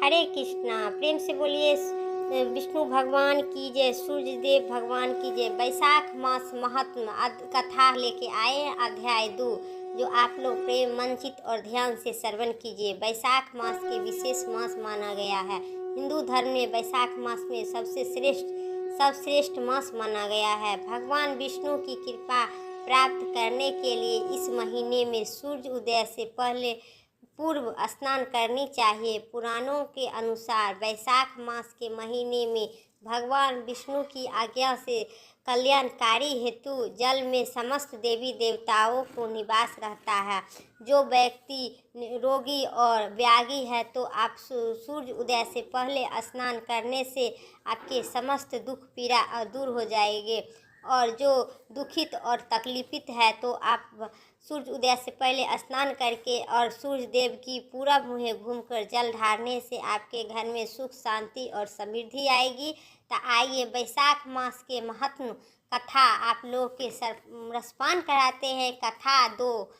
हरे कृष्णा। प्रेम से बोलिए विष्णु भगवान की जय, सूर्य देव भगवान की जय। वैशाख मास महात्म कथा लेके आए हैं अध्याय 2, जो आप लोग प्रेम मंचित और ध्यान से श्रवण कीजिए। वैशाख मास के विशेष मास माना गया है। हिंदू धर्म में वैशाख मास में सबसे सर्वश्रेष्ठ मास माना गया है। भगवान विष्णु की कृपा प्राप्त करने के लिए इस महीने में सूर्य उदय से पहले पूर्व स्नान करनी चाहिए। पुराणों के अनुसार वैशाख मास के महीने में भगवान विष्णु की आज्ञा से कल्याणकारी हेतु जल में समस्त देवी देवताओं को निवास रहता है। जो व्यक्ति रोगी और व्यागी है तो आप सूर्य उदय से पहले स्नान करने से आपके समस्त दुख पीड़ा दूर हो जाएंगे। और जो दुखित और तकलीफित है तो आप सूर्य उदय से पहले स्नान करके और सूर्य देव की पूरा मुँह घूमकर जल ढारने से आपके घर में सुख शांति और समृद्धि आएगी। तो आइए वैशाख मास के महत्व कथा आप लोग के रसपान कराते हैं। कथा दो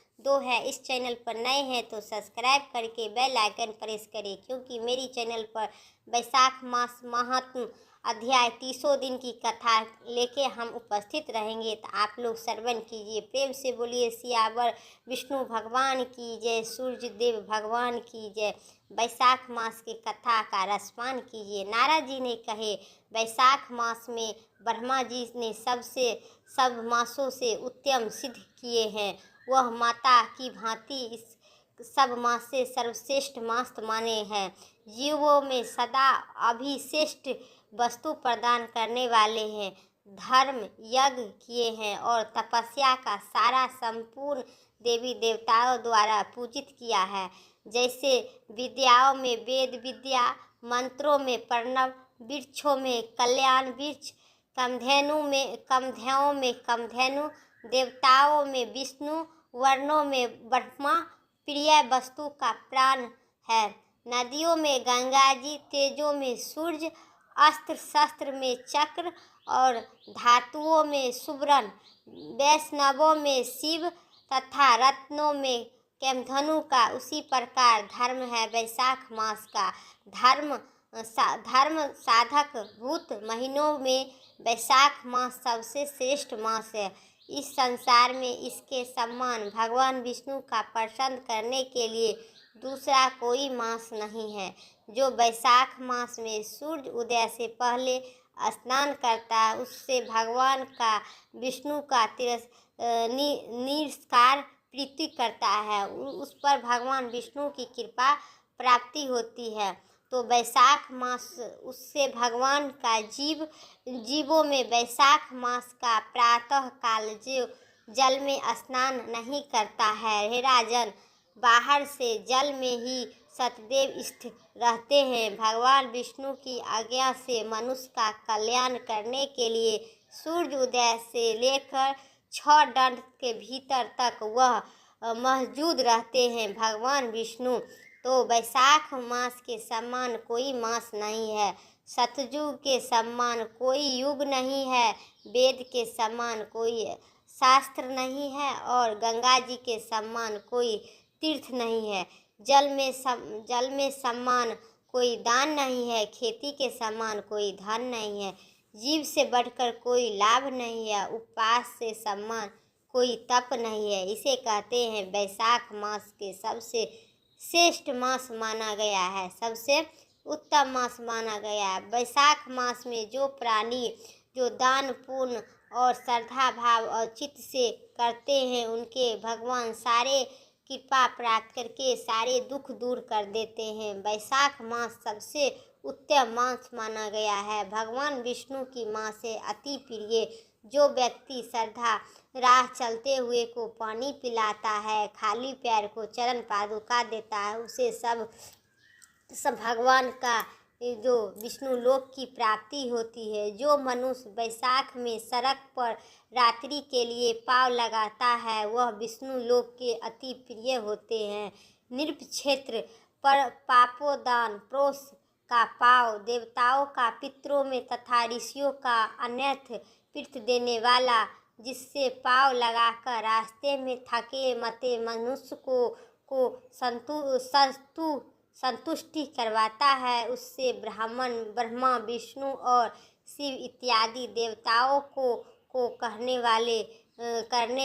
है। इस चैनल पर नए हैं तो सब्सक्राइब करके बेल आइकन प्रेस करें, क्योंकि मेरी चैनल पर वैशाख मास महात्म अध्याय 30 दिन की कथा लेके हम उपस्थित रहेंगे। तो आप लोग श्रवण कीजिए। प्रेम से बोलिए सियावर विष्णु भगवान की जय, सूर्य देव भगवान की जय। वैशाख मास की कथा का रसपान कीजिए। नारद जी ने कहे, वैशाख मास में ब्रह्मा जी ने सब मासों से उत्तम सिद्ध किए हैं। वह माता की भांति इस सब मास से सर्वश्रेष्ठ मास माने हैं। जीवों में सदा अभिश्रेष्ठ वस्तु प्रदान करने वाले हैं। धर्म यज्ञ किए हैं और तपस्या का सारा संपूर्ण देवी देवताओं द्वारा पूजित किया है। जैसे विद्याओं में वेद विद्या, मंत्रों में प्रणव, वृक्षों में कल्याण वृक्ष, कामधेनुओं में कामधेनु, देवताओं में विष्णु, वर्णों में ब्रह्मा प्रिय वस्तु का प्राण है। नदियों में गंगा जी, तेजों में सूर्य, अस्त्र शस्त्र में चक्र और धातुओं में सुवर्ण, वैष्णवों में शिव तथा रत्नों में कामधेनु का उसी प्रकार धर्म है। वैशाख मास का धर्म साधक भूत महीनों में वैशाख मास सबसे श्रेष्ठ मास है। इस संसार में इसके सम्मान भगवान विष्णु का प्रसन्न करने के लिए दूसरा कोई मास नहीं है। जो वैशाख मास में सूर्य उदय से पहले स्नान करता है उससे भगवान का विष्णु का निरस्कार प्रीति करता है, उस पर भगवान विष्णु की कृपा प्राप्ति होती है। तो वैशाख मास उससे भगवान का जीवों में वैशाख मास का प्रातः काल जो जल में स्नान नहीं करता है, हे राजन, बाहर से जल में ही सतदेव स्थित रहते हैं। भगवान विष्णु की आज्ञा से मनुष्य का कल्याण करने के लिए सूर्य उदय से लेकर 6 दंड के भीतर तक वह मौजूद रहते हैं। भगवान विष्णु तो वैशाख मास के समान कोई मास नहीं है। सतयुग के समान कोई युग नहीं है। वेद के समान कोई शास्त्र नहीं है और गंगा जी के समान कोई तीर्थ नहीं है। जल में समान कोई दान नहीं है। खेती के समान कोई धन नहीं है। जीव से बढ़कर कोई लाभ नहीं है। उपवास से समान कोई तप नहीं है। इसे कहते हैं वैशाख मास के सबसे श्रेष्ठ मास माना गया है, सबसे उत्तम मास माना गया है। वैशाख मास में जो प्राणी जो दान पुण्य और श्रद्धा भाव और चित्त से करते हैं उनके भगवान सारे कृपा प्राप्त करके सारे दुख दूर कर देते हैं। वैशाख मास सबसे उत्तम मास माना गया है। भगवान विष्णु की माँ से अति प्रिय जो व्यक्ति श्रद्धा राह चलते हुए को पानी पिलाता है, खाली पैर को चरण पादुका देता है, उसे सब भगवान का जो विष्णु लोक की प्राप्ति होती है। जो मनुष्य वैशाख में सड़क पर रात्रि के लिए पाँव लगाता है वह विष्णु लोक के अति प्रिय होते हैं। निर्क्षेत्र पर पापोदान प्रोस का पाव, देवताओं का पितरों में तथा ऋषियों का अन्यथ तीर्थ देने वाला, जिससे पाँव लगाकर रास्ते में थके मते मनुष्य को संतुष्टि करवाता है, उससे ब्रह्मा विष्णु और शिव इत्यादि देवताओं को करने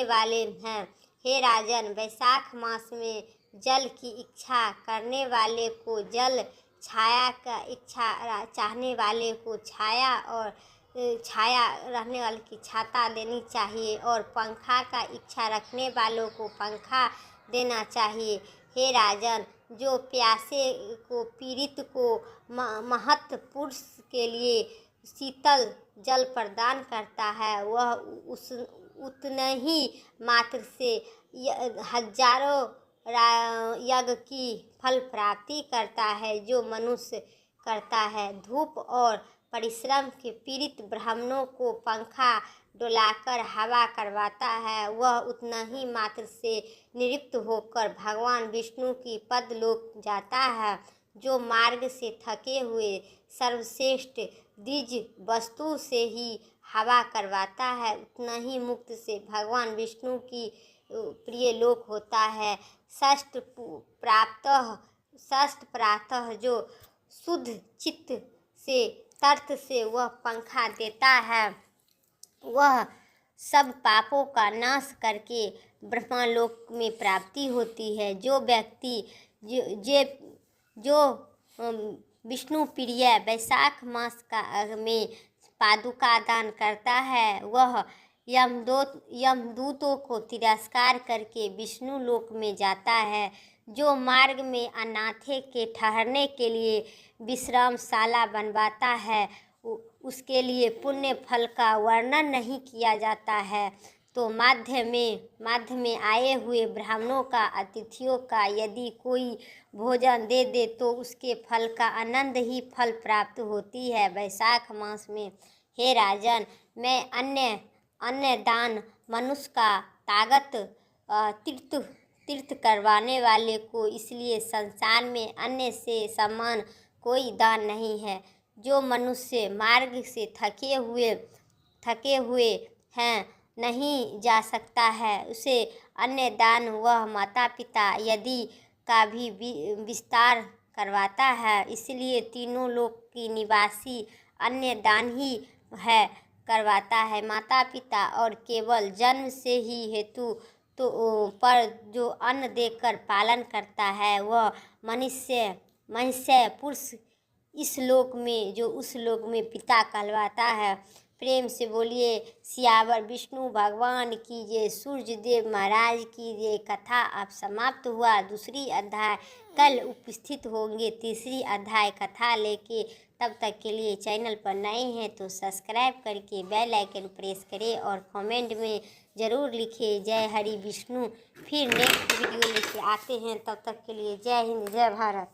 वाले हैं। हे राजन, वैशाख मास में जल की इच्छा करने वाले को जल, छाया का इच्छा चाहने वाले को छाया और छाया रहने वाले की छाता देनी चाहिए और पंखा का इच्छा रखने वालों को पंखा देना चाहिए। हे राजन, जो प्यासे को पीड़ित को महत पुरुष के लिए शीतल जल प्रदान करता है, वह उतने ही मात्र से हजारों यज्ञ की फल प्राप्ति करता है जो मनुष्य करता है। धूप और परिश्रम के पीड़ित ब्राह्मणों को पंखा डोलाकर हवा करवाता है, वह उतना ही मात्र से निवृत्त होकर भगवान विष्णु की पदलोक जाता है। जो मार्ग से थके हुए सर्वश्रेष्ठ द्विज वस्तु से ही हवा करवाता है, उतना ही मुक्त से भगवान विष्णु की प्रिय लोक होता है। षष्ठ प्रातः जो शुद्ध चित्त से तर्थ से वह पंखा देता है, वह सब पापों का नाश करके ब्रह्मलोक में प्राप्ति होती है। जो व्यक्ति जो विष्णु प्रिय वैशाख मास में पादुका दान करता है, वह यमदूतों को तिरस्कार करके विष्णु लोक में जाता है। जो मार्ग में अनाथे के ठहरने के लिए विश्रामशाला बनवाता है, उसके लिए पुण्य फल का वर्णन नहीं किया जाता है। तो माध्य में आए हुए ब्राह्मणों का, अतिथियों का यदि कोई भोजन दे दे तो उसके फल का आनंद ही फल प्राप्त होती है वैशाख मास में। हे राजन, मैं अन्य दान मनुष्य का ताकत तीर्थ करवाने वाले को, इसलिए संसार में अन्य से समान कोई दान नहीं है। जो मनुष्य मार्ग से थके हुए हैं, नहीं जा सकता है, उसे अन्य दान वह माता पिता यदि का भी विस्तार करवाता है। इसलिए तीनों लोक की निवासी अन्य दान ही है करवाता है। माता पिता और केवल जन्म से ही हेतु पर जो अन्न देकर पालन करता है, वह मनुष्य पुरुष इस लोक में जो उस लोक में पिता कहलवाता है। प्रेम से बोलिए सियावर विष्णु भगवान की जय, सूर्य देव महाराज की जय। कथा अब समाप्त हुआ। दूसरी अध्याय कल उपस्थित होंगे, तीसरी अध्याय कथा लेके। तब तक के लिए चैनल पर नए हैं तो सब्सक्राइब करके बेल आइकन प्रेस करें और कमेंट में ज़रूर लिखें जय हरि विष्णु। फिर नेक्स्ट वीडियो लेके आते हैं, तब तक के लिए जय हिंद जय भारत।